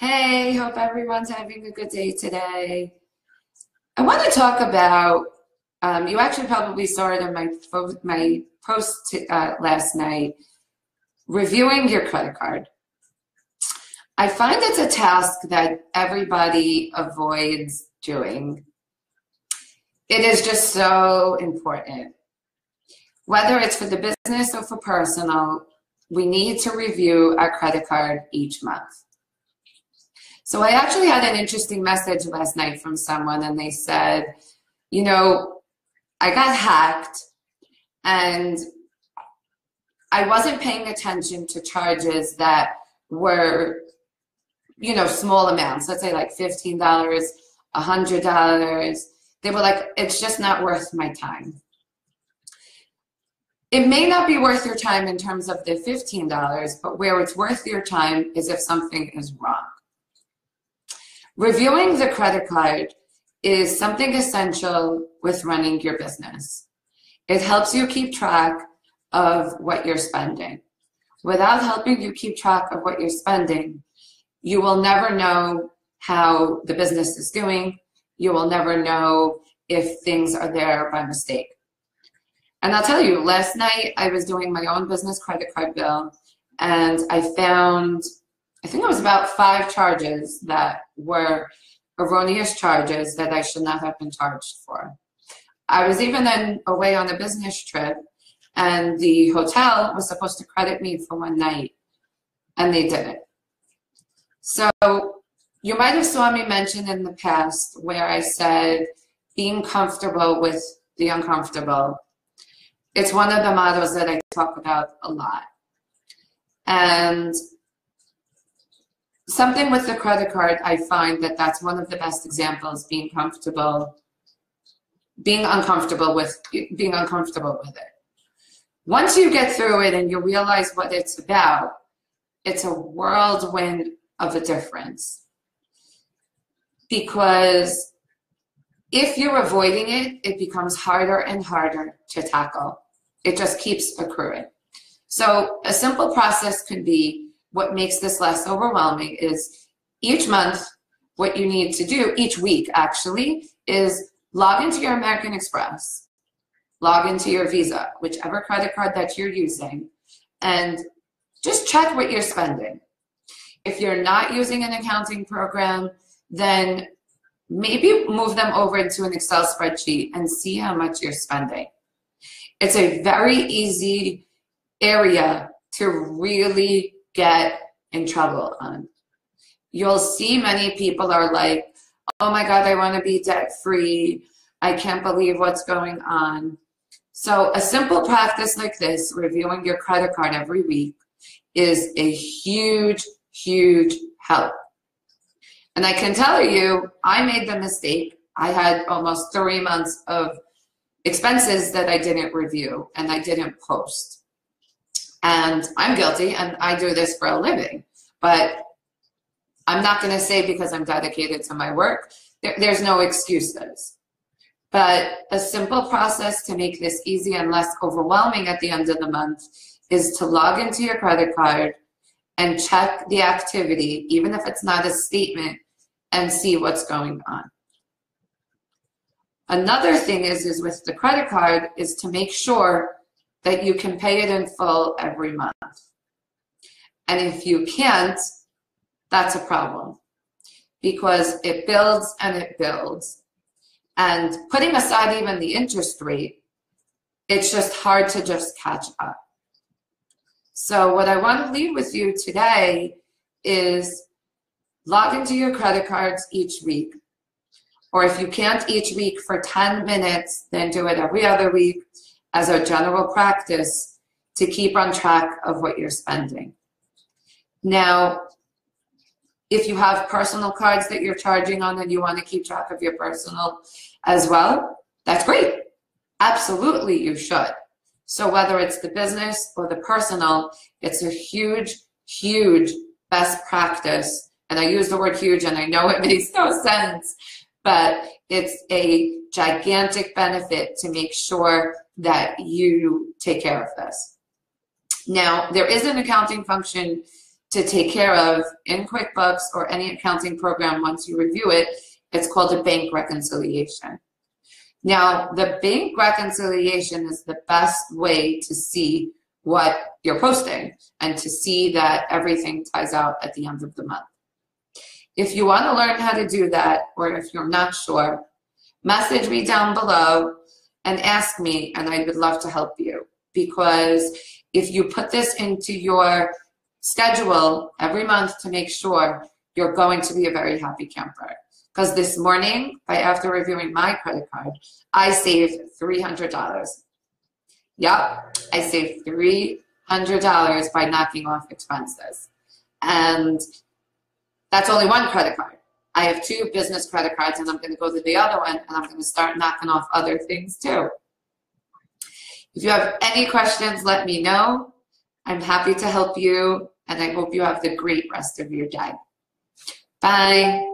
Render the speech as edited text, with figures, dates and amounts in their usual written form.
Hey, hope everyone's having a good day today. I want to talk about, you actually probably saw it in my post last night, reviewing your credit card. I find it's a task that everybody avoids doing. It is just so important. Whether it's for the business or for personal, we need to review our credit card each month. So I actually had an interesting message last night from someone, and they said, I got hacked and I wasn't paying attention to charges that were, small amounts. Let's say like $15, $100. They were like, it's just not worth my time. It may not be worth your time in terms of the $15, but where it's worth your time is if something is wrong. Reviewing the credit card is something essential with running your business. It helps you keep track of what you're spending. Without helping you keep track of what you're spending, you will never know how the business is doing. You will never know if things are there by mistake. And I'll tell you, last night I was doing my own business credit card bill, and I found, I think it was about 5 charges that were erroneous charges that I should not have been charged for. I was even then away on a business trip, and the hotel was supposed to credit me for one night, and they didn't. So you might have saw me mention in the past where I said being comfortable with the uncomfortable. It's one of the mottos that I talk about a lot. And something with the credit card, I find that that's one of the best examples, being uncomfortable with it. Once you get through it and you realize what it's about, it's a whirlwind of a difference. Because if you're avoiding it, it becomes harder and harder to tackle. It just keeps accruing. So a simple process could be, what makes this less overwhelming is each month, what you need to do, each week actually, is log into your American Express, log into your Visa, whichever credit card that you're using, and just check what you're spending. If you're not using an accounting program, then maybe move them over into an Excel spreadsheet and see how much you're spending. It's a very easy area to really get in trouble on. You'll see many people are like, oh my God, I want to be debt free. I can't believe what's going on. So a simple practice like this, reviewing your credit card every week, is a huge, huge help. And I can tell you, I made the mistake. I had almost 3 months of expenses that I didn't review and I didn't post. And I'm guilty, and I do this for a living. But I'm not going to say because I'm dedicated to my work, there's no excuses. But a simple process to make this easy and less overwhelming at the end of the month is to log into your credit card and check the activity, even if it's not a statement, and see what's going on. Another thing is with the credit card is to make sure that you can pay it in full every month. And if you can't, that's a problem, because it builds and it builds. And putting aside even the interest rate, it's just hard to just catch up. So what I want to leave with you today is log into your credit cards each week. Or if you can't each week for 10 minutes, then do it every other week as a general practice to keep on track of what you're spending. Now, if you have personal cards that you're charging on and you want to keep track of your personal as well, that's great. Absolutely, you should. So whether it's the business or the personal, it's a huge, huge best practice. And I use the word huge, and I know it makes no sense, but it's a gigantic benefit to make sure that you take care of this. Now, there is an accounting function to take care of in QuickBooks or any accounting program once you review it. It's called a bank reconciliation. Now, the bank reconciliation is the best way to see what you're posting and to see that everything ties out at the end of the month. If you want to learn how to do that, or if you're not sure, message me down below and ask me, and I would love to help you. Because if you put this into your schedule every month to make sure, you're going to be a very happy camper. Because this morning, after reviewing my credit card, I saved $300. Yep, I saved $300 by knocking off expenses. And that's only one credit card. I have 2 business credit cards, and I'm going to go to the other one, and I'm going to start knocking off other things too. If you have any questions, let me know. I'm happy to help you, and I hope you have the great rest of your day. Bye.